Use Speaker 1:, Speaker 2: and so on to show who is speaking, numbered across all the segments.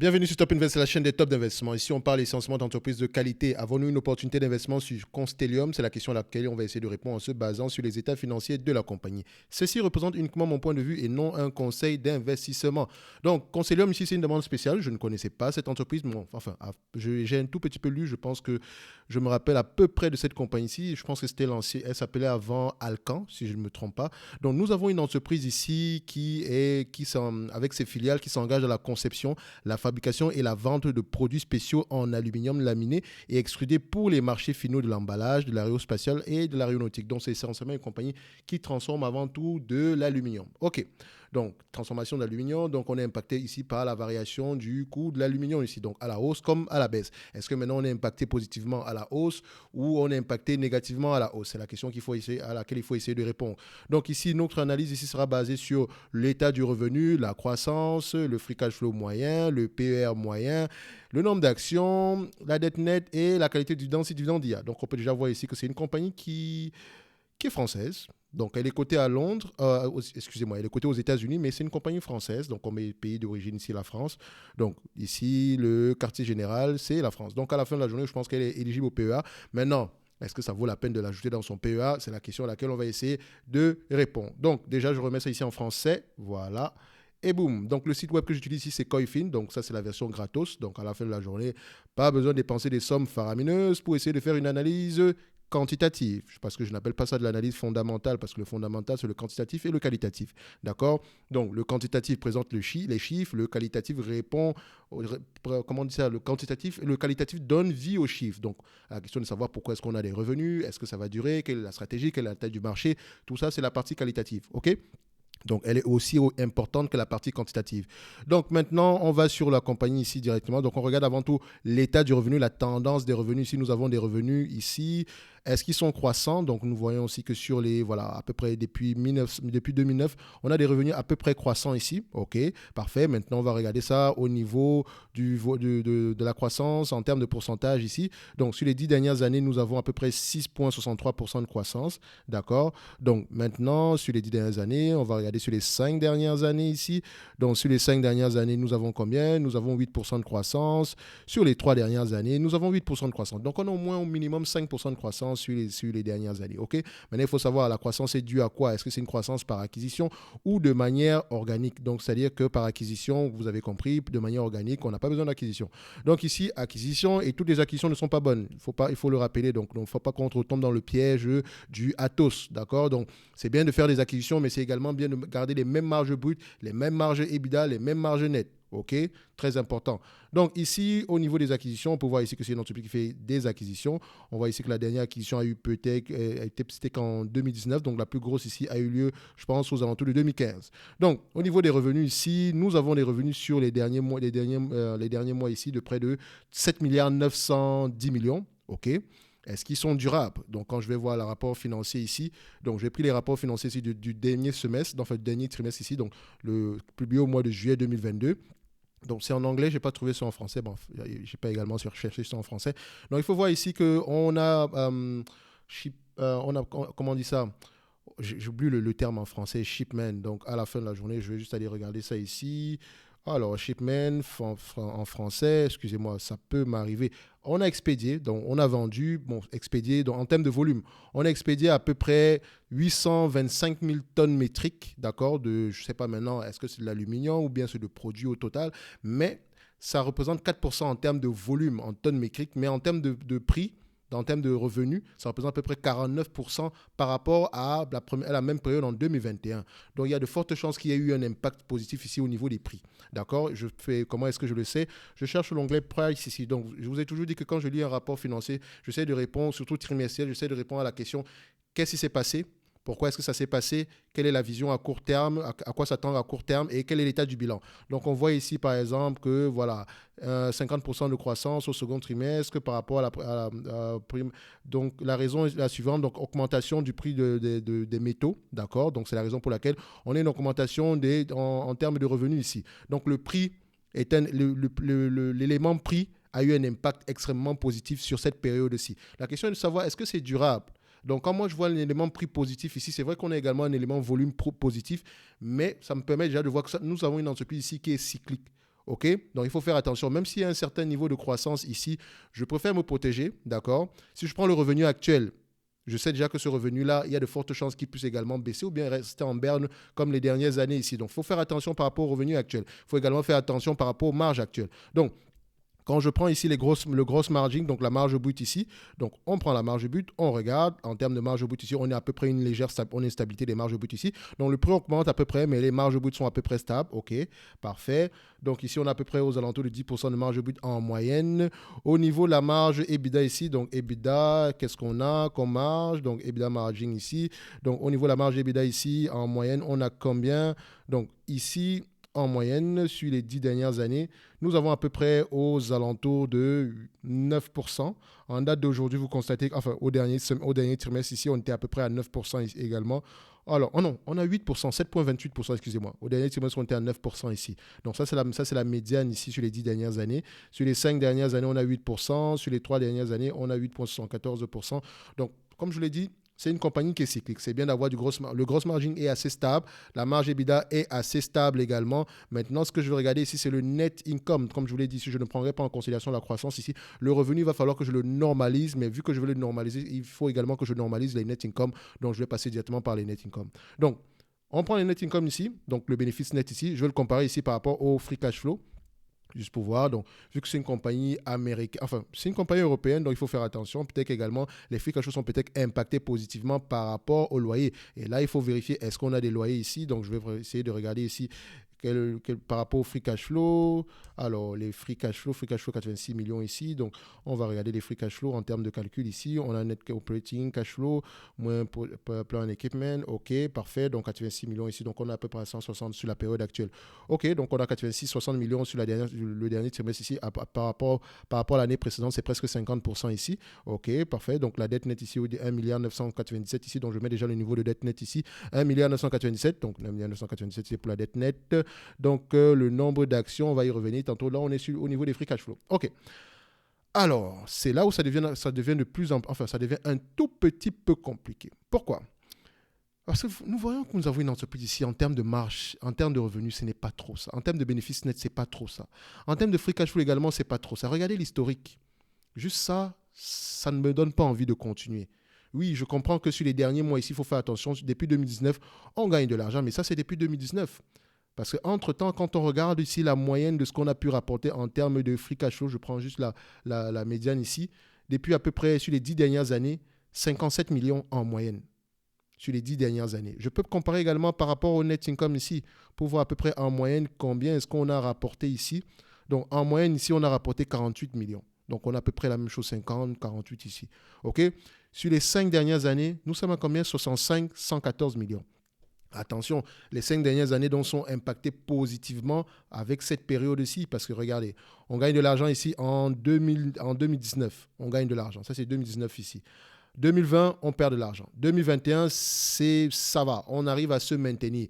Speaker 1: Bienvenue sur Top Invest, la chaîne des top d'investissement. Ici, on parle essentiellement d'entreprises de qualité. Avons-nous une opportunité d'investissement sur Constellium? C'est la question à laquelle on va essayer de répondre en se basant sur les états financiers de la compagnie. Ceci représente uniquement mon point de vue et non un conseil d'investissement. Donc, Constellium, ici, c'est une demande spéciale. Je ne connaissais pas cette entreprise. Bon, enfin, j'ai un tout petit peu lu. Je pense que je me rappelle à peu près de cette compagnie-ci. Je pense que c'était lancé. Elle s'appelait avant Alcan, si je ne me trompe pas. Donc, nous avons une entreprise ici avec ses filiales qui s'engage à la conception, la fabrication et la vente de produits spéciaux en aluminium laminé et extrudé pour les marchés finaux de l'emballage, de l'aérospatial et de l'aéronautique. Donc, c'est essentiellement une compagnie qui transforme avant tout de l'aluminium. OK. Donc, transformation d'aluminium. Donc, on est impacté ici par la variation du coût de l'aluminium ici. Donc, à la hausse comme à la baisse. Est-ce que maintenant on est impacté positivement à la hausse ou on est impacté négativement à la hausse? C'est la question à laquelle il faut essayer de répondre. Donc, ici, notre analyse ici sera basée sur l'état du revenu, la croissance, le free cash flow moyen, le PER moyen, le nombre d'actions, la dette nette et la qualité du dividende d'IA. Donc, on peut déjà voir ici que c'est une compagnie qui est française. Donc, elle est cotée à Londres, excusez-moi, elle est cotée aux États-Unis, mais c'est une compagnie française. Donc, on met pays d'origine ici, la France. Donc, ici, le quartier général, c'est la France. Donc, à la fin de la journée, je pense qu'elle est éligible au PEA. Maintenant, est-ce que ça vaut la peine de l'ajouter dans son PEA? C'est la question à laquelle on va essayer de répondre. Donc, déjà, je remets ça ici en français. Voilà. Et boum. Donc, le site web que j'utilise ici, c'est Coifin. Donc, ça, c'est la version gratos. Donc, à la fin de la journée, pas besoin de dépenser des sommes faramineuses pour essayer de faire une analyse quantitative, parce que je n'appelle pas ça de l'analyse fondamentale, parce que le fondamental, c'est le quantitatif et le qualitatif. D'accord? Donc, le quantitatif présente les chiffres, le qualitatif répond, comment on dit ça? Le quantitatif et le qualitatif donne vie aux chiffres. Donc, à la question de savoir pourquoi est-ce qu'on a des revenus, est-ce que ça va durer, quelle est la stratégie, quelle est la taille du marché, tout ça, c'est la partie qualitative. OK? Donc, elle est aussi importante que la partie quantitative. Donc, maintenant, on va sur la compagnie ici directement. Donc, on regarde avant tout l'état du revenu, la tendance des revenus. Ici, nous avons des revenus ici. Est-ce qu'ils sont croissants? Donc, nous voyons aussi que sur les, voilà, à peu près depuis 2009, on a des revenus à peu près croissants ici. OK, parfait. Maintenant, on va regarder ça au niveau de la croissance en termes de pourcentage ici. Donc, sur les 10 dernières années, nous avons à peu près 6,63% de croissance. D'accord? Donc, maintenant, sur les 10 dernières années, on va regarder sur les 5 dernières années ici. Donc, sur les 5 dernières années, nous avons combien? Nous avons 8% de croissance. Sur les 3 dernières années, nous avons 8% de croissance. Donc, on a au moins au minimum 5% de croissance sur les dernières années. OK? Maintenant, il faut savoir, la croissance est due à quoi? Est-ce que c'est une croissance par acquisition ou de manière organique? Donc, c'est-à-dire que par acquisition, vous avez compris, de manière organique, on n'a pas besoin d'acquisition. Donc, ici, acquisition, et toutes les acquisitions ne sont pas bonnes. Il faut le rappeler. Donc, il ne faut pas qu'on retombe dans le piège du Atos. D'accord? Donc, c'est bien de faire des acquisitions, mais c'est également bien de garder les mêmes marges brutes, les mêmes marges EBITDA, les mêmes marges nettes. OK? Très important. Donc ici, au niveau des acquisitions, on peut voir ici que c'est une entreprise qui fait des acquisitions. On voit ici que la dernière acquisition a eu peut-être, c'était qu'en 2019. Donc la plus grosse ici a eu lieu, je pense, aux alentours de 2015. Donc au niveau des revenus ici, nous avons des revenus sur les derniers mois, les derniers mois ici de près de 7 milliards 910 millions. OK? Est-ce qu'ils sont durables? Donc, quand je vais voir le rapport financier ici, donc j'ai pris les rapports financiers ici du dernier semestre, enfin, du dernier trimestre ici, donc le publié au mois de juillet 2022. Donc, c'est en anglais, je n'ai pas trouvé ça en français. Bon, je n'ai pas également cherché ça en français. Donc, il faut voir ici qu'on a, comment on dit ça? J'oublie le terme en français, shipment. Donc, à la fin de la journée, je vais juste aller regarder ça ici. Alors, shipment en français, excusez-moi, ça peut m'arriver. On a expédié, donc on a vendu, bon, expédié, donc en termes de volume, on a expédié à peu près 825 000 tonnes métriques, d'accord, je ne sais pas maintenant, est-ce que c'est de l'aluminium ou bien c'est de produits au total, mais ça représente 4% en termes de volume, en tonnes métriques, mais en termes de prix, en termes de revenus, ça représente à peu près 49% par rapport à la même période en 2021. Donc, il y a de fortes chances qu'il y ait eu un impact positif ici au niveau des prix. D'accord? Comment est-ce que je le sais? Je cherche l'onglet Price ici. Donc, je vous ai toujours dit que quand je lis un rapport financier, j'essaie de répondre, surtout trimestriel, j'essaie de répondre à la question qu'est-ce qui s'est passé? Pourquoi est-ce que ça s'est passé? Quelle est la vision à court terme? À quoi s'attendre à court terme? Et quel est l'état du bilan? Donc, on voit ici, par exemple, que voilà, 50% de croissance au second trimestre que par rapport à la prime. Donc, la raison est la suivante. Donc, augmentation du prix des métaux. D'accord? Donc, c'est la raison pour laquelle on a une augmentation en termes de revenus ici. Donc, le prix est l'élément prix a eu un impact extrêmement positif sur cette période-ci. La question est de savoir est-ce que c'est durable? Donc, quand moi je vois un élément prix positif ici, c'est vrai qu'on a également un élément volume positif, mais ça me permet déjà de voir que nous avons une entreprise ici qui est cyclique. OK? Donc, il faut faire attention. Même s'il y a un certain niveau de croissance ici, je préfère me protéger, d'accord? Si je prends le revenu actuel, je sais déjà que ce revenu-là, il y a de fortes chances qu'il puisse également baisser ou bien rester en berne comme les dernières années ici. Donc, il faut faire attention par rapport au revenu actuel. Il faut également faire attention par rapport aux marges actuelles. Donc, quand je prends ici le gross margin, donc la marge brute ici, donc on prend la marge brute, on regarde, en termes de marge brute ici, on est à peu près on a une stabilité des marges brutes ici. Donc le prix augmente à peu près, mais les marges brutes sont à peu près stables. OK, parfait. Donc ici, on est à peu près aux alentours de 10% de marge brute en moyenne. Au niveau de la marge EBITDA ici, donc EBITDA, qu'est-ce qu'on a comme marge? Donc EBITDA margin ici. Donc au niveau de la marge EBITDA ici, en moyenne, on a combien? Donc ici, en moyenne, sur les 10 dernières années, nous avons à peu près aux alentours de 9%. En date d'aujourd'hui, vous constatez, enfin, au dernier trimestre ici, on était à peu près à 9% ici également. Alors, oh non, on a 8%, 7,28%, excusez-moi. Au dernier trimestre, on était à 9% ici. Donc, ça, c'est la médiane ici sur les 10 dernières années. Sur les 5 dernières années, on a 8%. Sur les 3 dernières années, on a 8,74%. Donc, comme je vous l'ai dit, c'est une compagnie qui est cyclique. C'est bien d'avoir le gross margin est assez stable. La marge EBITDA est assez stable également. Maintenant, ce que je veux regarder ici, c'est le net income. Comme je vous l'ai dit, si je ne prendrai pas en considération la croissance ici, le revenu, il va falloir que je le normalise. Mais vu que je veux le normaliser, il faut également que je normalise les net income. Donc, je vais passer directement par les net income. Donc, on prend les net income ici. Donc, le bénéfice net ici. Je vais le comparer ici par rapport au free cash flow. Juste pour voir. Donc, vu que c'est une compagnie américaine, enfin, c'est une compagnie européenne, donc il faut faire attention. Peut-être qu'également, les free cash flows sont peut-être impactés positivement par rapport au loyer. Et là, il faut vérifier, est-ce qu'on a des loyers ici? Donc, je vais essayer de regarder ici par rapport au free cash flow. Alors, les free cash flow 86 millions ici. Donc, on va regarder les free cash flow en termes de calcul ici. On a net operating cash flow, moins plan equipment. OK, parfait. Donc, 86 millions ici. Donc, on a à peu près 160 sur la période actuelle. OK, donc on a 60 millions sur le dernier trimestre ici. Par rapport à l'année précédente, c'est presque 50% ici. OK, parfait. Donc, la dette nette ici, 1 milliard 997 ici. Donc, je mets déjà le niveau de dette nette ici. 1 milliard 997. Donc, 1 milliard 997, c'est pour la dette nette. Donc, le nombre d'actions, on va y revenir. Tantôt, là, on est au niveau des free cash flow. OK. Alors, c'est là où ça devient ça devient un tout petit peu compliqué. Pourquoi? Parce que nous voyons que nous avons une entreprise ici en termes de marge, en termes de revenus, ce n'est pas trop ça. En termes de bénéfices nets, ce n'est pas trop ça. En termes de free cash flow également, ce n'est pas trop ça. Regardez l'historique. Juste ça, ça ne me donne pas envie de continuer. Oui, je comprends que sur les derniers mois ici, il faut faire attention. Depuis 2019, on gagne de l'argent, mais ça, c'est depuis 2019. Parce qu'entre-temps, quand on regarde ici la moyenne de ce qu'on a pu rapporter en termes de free cash flow, je prends juste la médiane ici, depuis à peu près sur les 10 dernières années, 57 millions en moyenne sur les 10 dernières années. Je peux comparer également par rapport au net income ici pour voir à peu près en moyenne combien est-ce qu'on a rapporté ici. Donc en moyenne ici, on a rapporté 48 millions. Donc on a à peu près la même chose, 50, 48 ici. OK? Sur les 5 dernières années, nous sommes à combien? 65, 114 millions. Attention, les 5 dernières années donc sont impactées positivement avec cette période-ci parce que regardez, on gagne de l'argent ici en 2019. On gagne de l'argent. Ça, c'est 2019 ici. 2020, on perd de l'argent. 2021, ça va. On arrive à se maintenir.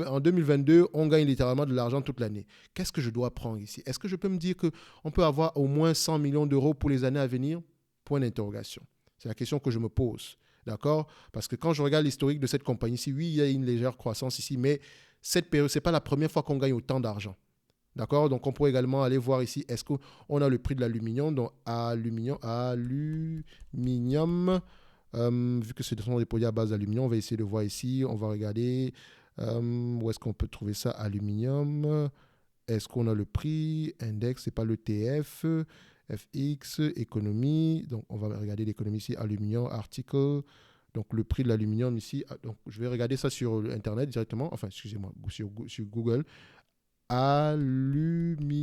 Speaker 1: En 2022, on gagne littéralement de l'argent toute l'année. Qu'est-ce que je dois prendre ici? Est-ce que je peux me dire qu'on peut avoir au moins 100 millions d'euros pour les années à venir? Point d'interrogation. C'est la question que je me pose. D'accord? Parce que quand je regarde l'historique de cette compagnie-ci, oui, il y a une légère croissance ici, mais cette période, ce n'est pas la première fois qu'on gagne autant d'argent. D'accord? Donc, on pourrait également aller voir ici, est-ce qu'on a le prix de l'aluminium? Donc, aluminium, vu que ce sont des produits à base d'aluminium, on va essayer de voir ici. On va regarder où est-ce qu'on peut trouver ça, aluminium. Est-ce qu'on a le prix? Index, ce n'est pas l'ETF. FX, économie. Donc, on va regarder l'économie ici, aluminium, article. Donc, le prix de l'aluminium ici. Donc, je vais regarder ça sur Internet directement. Enfin, excusez-moi, sur Google. Aluminium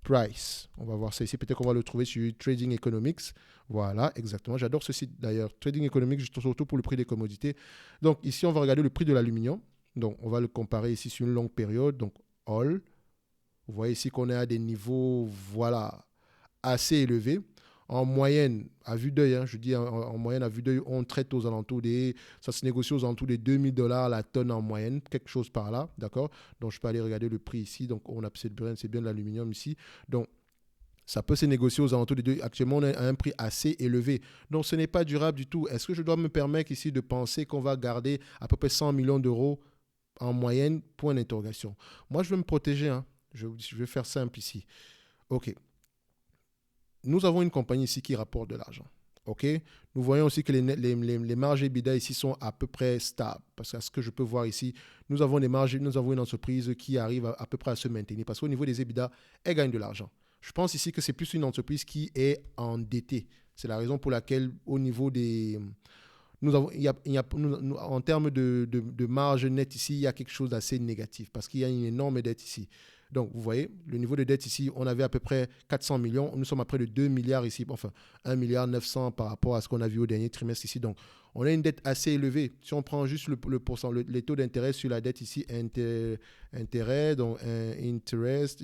Speaker 1: price. On va voir ça ici. Peut-être qu'on va le trouver sur Trading Economics. Voilà, exactement. J'adore ce site d'ailleurs. Trading Economics, surtout pour le prix des commodités. Donc, ici, on va regarder le prix de l'aluminium. Donc, on va le comparer ici sur une longue période. Donc, all. Vous voyez ici qu'on est à des niveaux, voilà, assez élevés. En moyenne, à vue d'œil, je dis en moyenne, à vue d'œil, on traite aux alentours ça se négocie aux alentours des $2000 la tonne en moyenne, quelque chose par là, d'accord? Donc, je peux aller regarder le prix ici. Donc, on a c'est bien de l'aluminium ici. Donc, ça peut se négocier aux alentours des deux. Actuellement, on est à un prix assez élevé. Donc, ce n'est pas durable du tout. Est-ce que je dois me permettre ici de penser qu'on va garder à peu près 100 millions d'euros en moyenne? Point d'interrogation. Moi, je veux me protéger, hein. Je vais faire simple ici. OK. Nous avons une compagnie ici qui rapporte de l'argent. OK. Nous voyons aussi que les marges EBITDA ici sont à peu près stables. Parce que ce que je peux voir ici, nous avons une entreprise qui arrive à peu près à se maintenir. Parce qu'au niveau des EBITDA, elle gagne de l'argent. Je pense ici que c'est plus une entreprise qui est endettée. C'est la raison pour laquelle, au niveau des. Nous avons, en termes de marge nette ici, il y a quelque chose d'assez négatif parce qu'il y a une énorme dette ici. Donc, vous voyez, le niveau de dette ici, on avait à peu près 400 millions. Nous sommes à près de 2 milliards ici, enfin 1 milliard 900 par rapport à ce qu'on a vu au dernier trimestre ici. Donc, on a une dette assez élevée. Si on prend juste les taux d'intérêt sur la dette ici, intérêt, donc interest.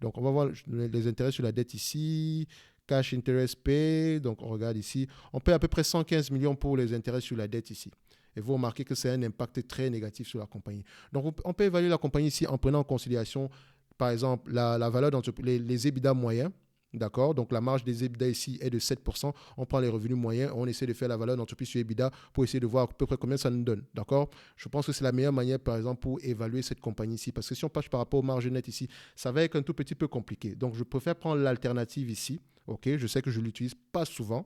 Speaker 1: Donc, on va voir les intérêts sur la dette ici. Cash interest pay, donc on regarde ici, on paie à peu près 115 millions pour les intérêts sur la dette ici. Et vous remarquez que c'est un impact très négatif sur la compagnie. Donc on peut évaluer la compagnie ici en prenant en considération, par exemple, la valeur d'entreprise, les EBITDA moyens. D'accord. Donc la marge des EBITDA ici est de 7%. On prend les revenus moyens, on essaie de faire la valeur d'entreprise sur EBITDA pour essayer de voir à peu près combien ça nous donne. D'accord. Je pense que c'est la meilleure manière, par exemple, pour évaluer cette compagnie ici. Parce que si on passe par rapport aux marges nettes ici, ça va être un tout petit peu compliqué. Donc je préfère prendre l'alternative ici. OK. Je sais que je ne l'utilise pas souvent.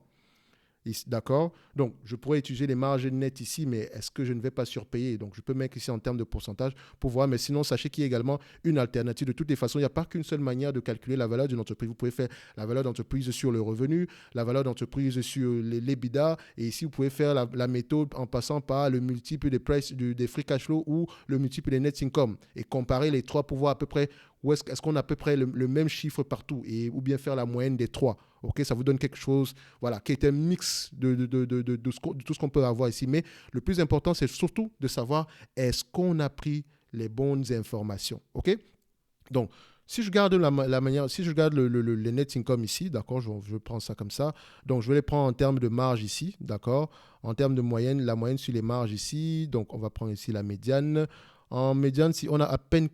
Speaker 1: D'accord. Donc, je pourrais utiliser les marges nettes ici, mais est-ce que je ne vais pas surpayer? Donc, je peux mettre ici en termes de pourcentage pour voir. Mais sinon, sachez qu'il y a également une alternative. De toutes les façons, il n'y a pas qu'une seule manière de calculer la valeur d'une entreprise. Vous pouvez faire la valeur d'entreprise sur le revenu, la valeur d'entreprise sur l'EBITDA. Et ici, vous pouvez faire la méthode en passant par le multiple des free cash flow ou le multiple des net income et comparer les trois pour voir à peu près où est-ce qu'on a à peu près le même chiffre partout ou bien faire la moyenne des trois. OK, ça vous donne quelque chose, voilà, qui est un mix de tout ce qu'on peut avoir ici. Mais le plus important, c'est surtout de savoir est-ce qu'on a pris les bonnes informations. OK? Donc, si je garde si je garde le net income ici, d'accord, je prends ça comme ça. Donc, je vais les prendre en termes de marge ici, d'accord. En termes de moyenne, la moyenne sur les marges ici. Donc, on va prendre ici la médiane. En médiane, si on a à peine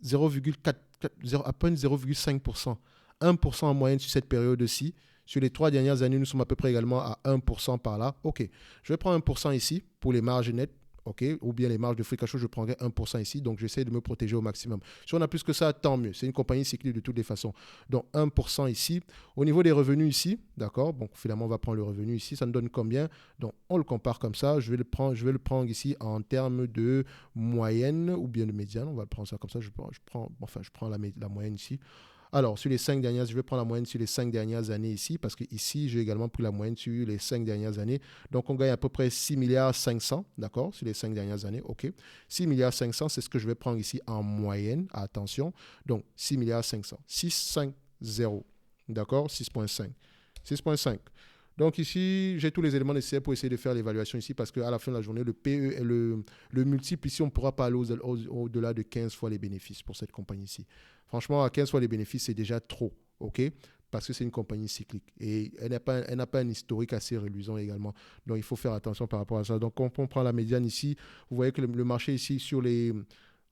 Speaker 1: 0,5%. 1% en moyenne sur cette période-ci. Sur les 3 dernières années, nous sommes à peu près également à 1% par là. OK. Je vais prendre 1% ici pour les marges nettes. OK. Ou bien les marges de free cash flow, je prendrai 1% ici. Donc, j'essaie de me protéger au maximum. Si on a plus que ça, tant mieux. C'est une compagnie cyclique de toutes les façons. Donc, 1% ici. Au niveau des revenus ici, d'accord. Bon, finalement, on va prendre le revenu ici. Ça nous donne combien? Donc, on le compare comme ça. Je vais le prendre ici en termes de moyenne ou bien de médiane. On va le prendre ça comme ça. Je prends la moyenne ici. Alors, sur les 5 dernières, je vais prendre la moyenne sur les 5 dernières années ici, parce que ici, j'ai également pris la moyenne sur les 5 dernières années. Donc, on gagne à peu près 6 milliards 500, d'accord, sur les 5 dernières années, OK. 6 milliards 500, c'est ce que je vais prendre ici en moyenne, attention. Donc, 6 milliards 500, 6,50, d'accord, 6,5. 6,5. Donc ici, j'ai tous les éléments nécessaires pour essayer de faire l'évaluation ici parce qu'à la fin de la journée, le PE et le multiple ici, on ne pourra pas aller au-delà de 15 fois les bénéfices pour cette compagnie ici. Franchement, à 15 fois les bénéfices, c'est déjà trop, OK? Parce que c'est une compagnie cyclique et elle n'a pas un historique assez reluisant également. Donc, il faut faire attention par rapport à ça. Donc, quand on prend la médiane ici, vous voyez que le marché ici,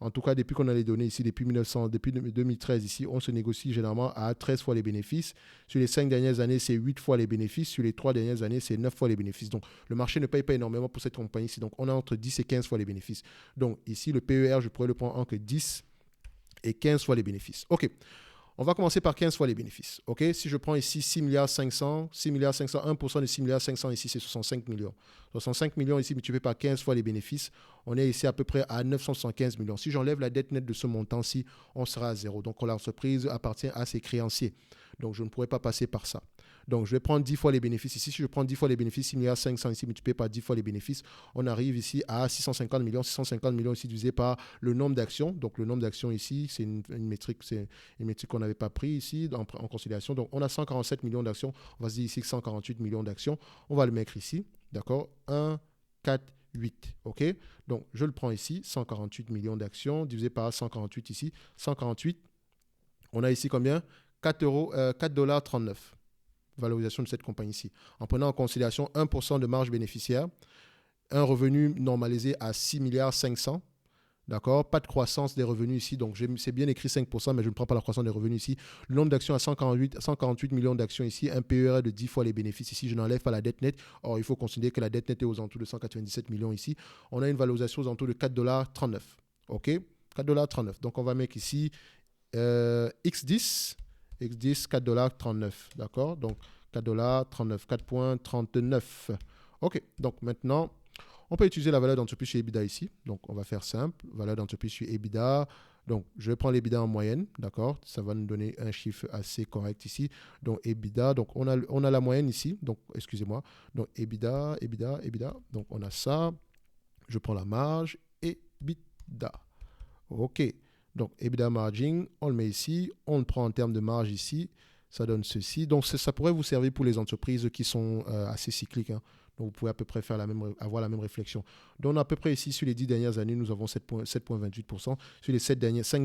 Speaker 1: en tout cas, depuis qu'on a les données ici, depuis 2013 ici, on se négocie généralement à 13 fois les bénéfices. Sur les 5 dernières années, c'est 8 fois les bénéfices. Sur les 3 dernières années, c'est 9 fois les bénéfices. Donc, le marché ne paye pas énormément pour cette compagnie ici. Donc, on a entre 10 et 15 fois les bénéfices. Donc, ici, le PER, je pourrais le prendre entre 10 et 15 fois les bénéfices. OK. On va commencer par 15 fois les bénéfices. OK? Si je prends ici 6 milliards 500, 1% de 6 milliards 500 ici, c'est 65 millions. 65 millions ici multiplié par 15 fois les bénéfices, on est ici à peu près à 975 millions. Si j'enlève la dette nette de ce montant-ci, on sera à zéro. Donc, l'entreprise appartient à ses créanciers. Donc, je ne pourrais pas passer par ça. Donc, je vais prendre 10 fois les bénéfices ici. Si je prends 10 fois les bénéfices, 6 milliards 500 ici multiplié par 10 fois les bénéfices, on arrive ici à 650 millions. 650 millions ici divisé par le nombre d'actions. Donc, le nombre d'actions ici, c'est une métrique qu'on n'avait pas pris ici en considération. Donc, on a 147 millions d'actions. On va se dire ici 148 millions d'actions. On va le mettre ici. D'accord? 1, 4, 8. OK? Donc, je le prends ici. 148 millions d'actions divisé par 148 ici. 148. On a ici combien? 4,39 $. Valorisation de cette compagnie ici. En prenant en considération 1% de marge bénéficiaire, un revenu normalisé à 6 milliards 500. D'accord? Pas de croissance des revenus ici. Donc, c'est bien écrit 5%, mais je ne prends pas la croissance des revenus ici. Le nombre d'actions à 148 millions d'actions ici. Un PER de 10 fois les bénéfices ici. Je n'enlève pas la dette nette. Or, il faut considérer que la dette nette est aux alentours de 197 millions ici. On a une valorisation aux alentours de 4,39 $. OK? $4,39. Donc, on va mettre ici X10, 4,39$. D'accord? Donc, $4,39, 4,39. OK. Donc, maintenant, on peut utiliser la valeur d'entreprise chez EBITDA ici. Donc, on va faire simple. Valeur d'entreprise chez EBITDA. Donc, je prends l'EBITDA en moyenne. D'accord? Ça va nous donner un chiffre assez correct ici. Donc, EBITDA. Donc, on a la moyenne ici. Donc, excusez-moi. Donc, EBITDA. Donc, on a ça. Je prends la marge. EBITDA. OK. Donc, EBITDA margin, on le met ici. On le prend en termes de marge ici. Ça donne ceci. Donc, ça pourrait vous servir pour les entreprises qui sont assez cycliques. Hein. Donc, vous pouvez à peu près avoir la même réflexion. Donc, à peu près ici, sur les 10 dernières années, nous avons 7,28%. Sur les 5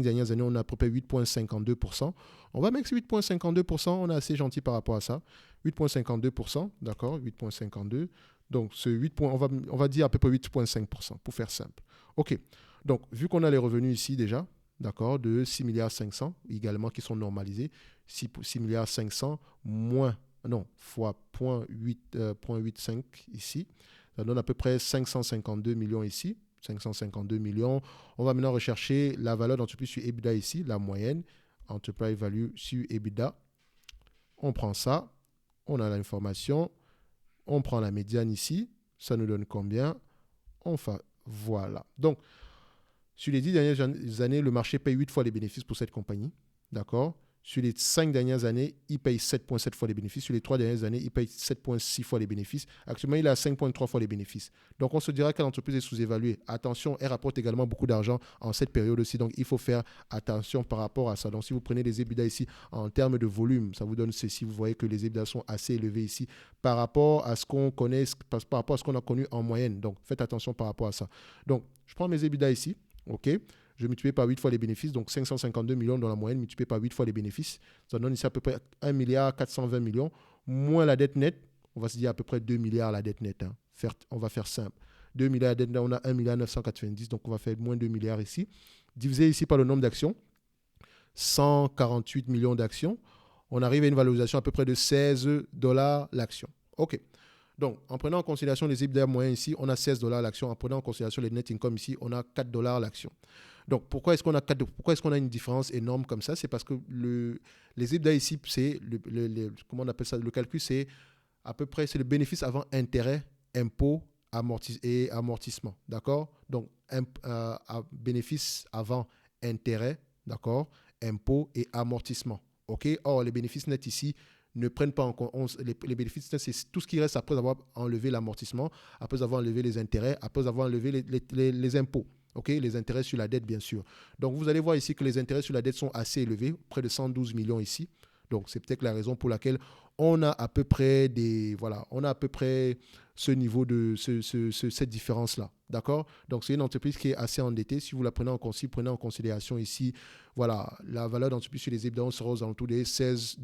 Speaker 1: dernières années, on a à peu près 8,52%. On va mettre 8,52%. On est assez gentil par rapport à ça. 8,52%. D'accord? 8,52%. Donc, ce 8 on va dire à peu près 8,5% pour faire simple. OK. Donc, vu qu'on a les revenus ici déjà, d'accord, de 6 milliards 500 également qui sont normalisés, 6 milliards 500 moins, non, fois 0,85 ici, ça donne à peu près 552 millions ici, 552 millions. On va maintenant rechercher la valeur d'entreprise sur EBITDA ici, la moyenne, Enterprise Value sur EBITDA. On prend ça, on a l'information, on prend la médiane ici, ça nous donne combien? Enfin, voilà. Donc, sur les 10 dernières années, le marché paye 8 fois les bénéfices pour cette compagnie. D'accord? Sur les 5 dernières années, il paye 7,7 fois les bénéfices. Sur les 3 dernières années, il paye 7,6 fois les bénéfices. Actuellement, il est à 5,3 fois les bénéfices. Donc, on se dira que l'entreprise est sous-évaluée. Attention, elle rapporte également beaucoup d'argent en cette période aussi. Donc, il faut faire attention par rapport à ça. Donc, si vous prenez les EBITDA ici en termes de volume, ça vous donne ceci. Vous voyez que les EBITDA sont assez élevés ici par rapport à ce qu'on connaît, par rapport à ce qu'on a connu en moyenne. Donc, faites attention par rapport à ça. Donc, je prends mes EBITDA ici. OK, je multiplie par 8 fois les bénéfices, donc 552 millions dans la moyenne, multiplié par 8 fois les bénéfices. Ça donne ici à peu près 1 milliard 420 millions, moins la dette nette, on va se dire à peu près 2 milliards la dette nette. Hein. On va faire simple. 2 milliards la dette nette, on a 1 milliard 990, donc on va faire moins 2 milliards ici. Divisé ici par le nombre d'actions, 148 millions d'actions, on arrive à une valorisation à peu près de $16 l'action. OK. Donc, en prenant en considération les EBITDA moyens ici, on a $16 l'action. En prenant en considération les net income ici, on a $4 l'action. Donc, pourquoi est-ce qu'on a une différence énorme comme ça? C'est parce que les EBITDA ici, c'est comment on appelle ça? Le calcul, c'est à peu près c'est le bénéfice avant intérêt, impôt et amortissement. D'accord? Donc, bénéfice avant intérêt, d'accord? Impôt et amortissement. OK? Or, les bénéfices nets ici ne prennent pas en compte les bénéfices nets, c'est tout ce qui reste après avoir enlevé l'amortissement, après avoir enlevé les intérêts, après avoir enlevé les impôts. OK, les intérêts sur la dette, bien sûr. Donc, vous allez voir ici que les intérêts sur la dette sont assez élevés, près de 112 millions ici. Donc, c'est peut-être la raison pour laquelle on a à peu près ce niveau de cette différence-là. D'accord? Donc, c'est une entreprise qui est assez endettée. Si vous la prenez prenez en considération ici, voilà, la valeur d'entreprise sur les EBITDA sera aux alentours des $16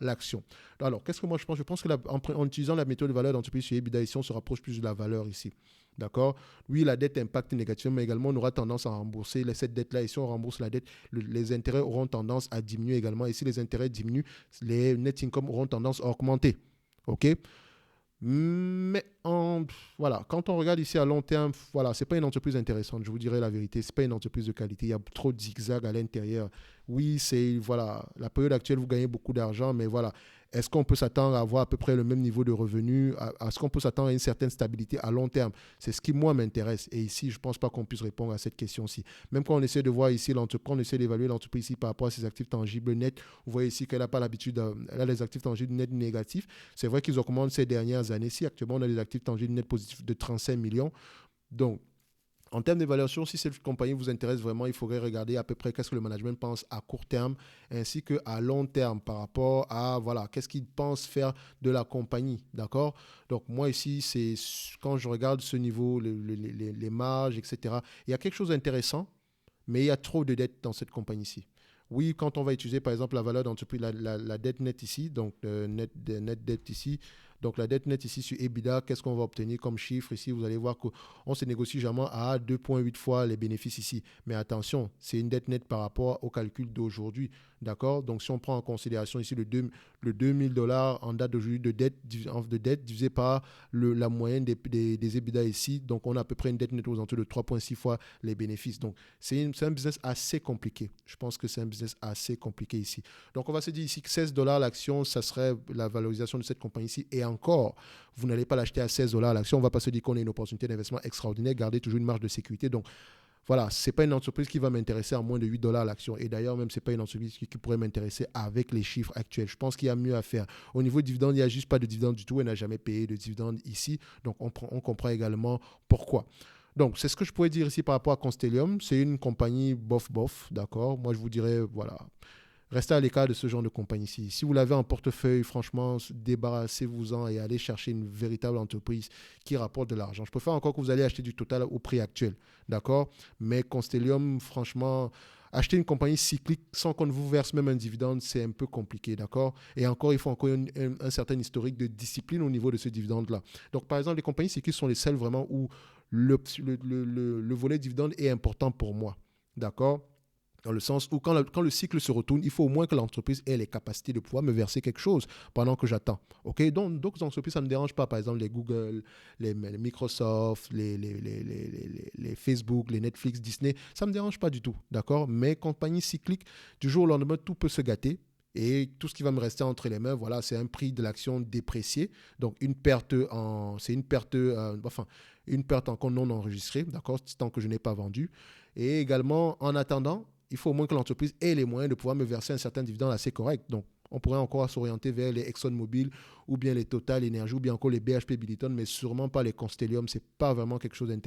Speaker 1: l'action. Alors, qu'est-ce que moi je pense? Je pense qu'en utilisant la méthode de valeur d'entreprise sur EBITDA ici, on se rapproche plus de la valeur ici. D'accord? Oui, la dette impacte négativement, mais également, on aura tendance à rembourser cette dette-là. Et si on rembourse la dette, les intérêts auront tendance à diminuer également. Et si les intérêts diminuent, les net income auront tendance à augmenter. OK? Mais voilà, quand on regarde ici à long terme, voilà, ce n'est pas une entreprise intéressante, je vous dirai la vérité. Ce n'est pas une entreprise de qualité. Il y a trop de zigzags à l'intérieur. Oui, voilà, la période actuelle, vous gagnez beaucoup d'argent, mais voilà. Est-ce qu'on peut s'attendre à avoir à peu près le même niveau de revenus? Est-ce qu'on peut s'attendre à une certaine stabilité à long terme? C'est ce qui, moi, m'intéresse. Et ici, je ne pense pas qu'on puisse répondre à cette question-ci. Même quand on essaie de voir ici, quand on essaie d'évaluer l'entreprise ici par rapport à ses actifs tangibles nets, vous voyez ici qu'elle n'a pas l'habitude, elle a les actifs tangibles nets négatifs. C'est vrai qu'ils augmentent ces dernières années. Si actuellement, on a des actifs tangibles nets positifs de 35 millions. Donc, en termes d'évaluation, si cette compagnie vous intéresse vraiment, il faudrait regarder à peu près qu'est-ce que le management pense à court terme ainsi qu'à long terme par rapport à, voilà, qu'est-ce qu'il pense faire de la compagnie, d'accord? Donc, moi ici, c'est quand je regarde ce niveau, les marges, etc., il y a quelque chose d'intéressant, mais il y a trop de dettes dans cette compagnie-ci. Oui, quand on va utiliser par exemple la valeur d'entreprise, la dette nette ici, donc net dette ici, Donc la dette nette ici sur EBITDA, qu'est-ce qu'on va obtenir comme chiffre ici? Vous allez voir qu'on se négocie généralement à 2,8 fois les bénéfices ici. Mais attention, c'est une dette nette par rapport au calcul d'aujourd'hui. D'accord? Donc si on prend en considération ici le 2000 dollars en date d'aujourd'hui de dette divisé par la moyenne des EBITDA ici, donc on a à peu près une dette nette aux alentours de 3,6 fois les bénéfices. Donc c'est un business assez compliqué. Je pense que c'est un business assez compliqué ici. Donc on va se dire ici que 16 dollars l'action, ça serait la valorisation de cette compagnie ici. Et encore, vous n'allez pas l'acheter à 16 dollars l'action. On ne va pas se dire qu'on a une opportunité d'investissement extraordinaire, garder toujours une marge de sécurité. Donc voilà, ce n'est pas une entreprise qui va m'intéresser à moins de 8 dollars l'action. Et d'ailleurs, même, ce n'est pas une entreprise qui pourrait m'intéresser avec les chiffres actuels. Je pense qu'il y a mieux à faire. Au niveau dividende, il n'y a juste pas de dividende du tout. Elle n'a jamais payé de dividende ici. Donc, on comprend également pourquoi. Donc, c'est ce que je pourrais dire ici par rapport à Constellium. C'est une compagnie bof, d'accord. Moi, je vous dirais, voilà, restez à l'écart de ce genre de compagnie-ci. Si vous l'avez en portefeuille, franchement, débarrassez-vous-en et allez chercher une véritable entreprise qui rapporte de l'argent. Je préfère encore que vous allez acheter du Total au prix actuel, d'accord? Mais Constellium, franchement, acheter une compagnie cyclique sans qu'on ne vous verse même un dividende, c'est un peu compliqué, d'accord? Et encore, il faut encore un certain historique de discipline au niveau de ce dividende-là. Donc, par exemple, les compagnies cycliques sont les seules vraiment où le volet dividende est important pour moi, d'accord? Dans le sens où quand le cycle se retourne, il faut au moins que l'entreprise ait les capacités de pouvoir me verser quelque chose pendant que j'attends. Okay? Donc, d'autres entreprises, ça ne me dérange pas. Par exemple, les Google, les Microsoft, les Facebook, les Netflix, Disney, ça ne me dérange pas du tout. D'accord? Mais compagnie cyclique, du jour au lendemain, tout peut se gâter. Et tout ce qui va me rester entre les mains, voilà, c'est un prix de l'action déprécié. Donc, une perte encore non enregistrée, d'accord, tant que je n'ai pas vendu. Et également, en attendant, il faut au moins que l'entreprise ait les moyens de pouvoir me verser un certain dividende assez correct. Donc, on pourrait encore s'orienter vers les ExxonMobil ou bien les Total Energy ou bien encore les BHP Billiton, mais sûrement pas les Constellium. Ce n'est pas vraiment quelque chose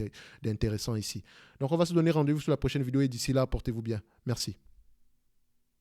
Speaker 1: d'intéressant ici. Donc, on va se donner rendez-vous sur la prochaine vidéo et d'ici là, portez-vous bien. Merci.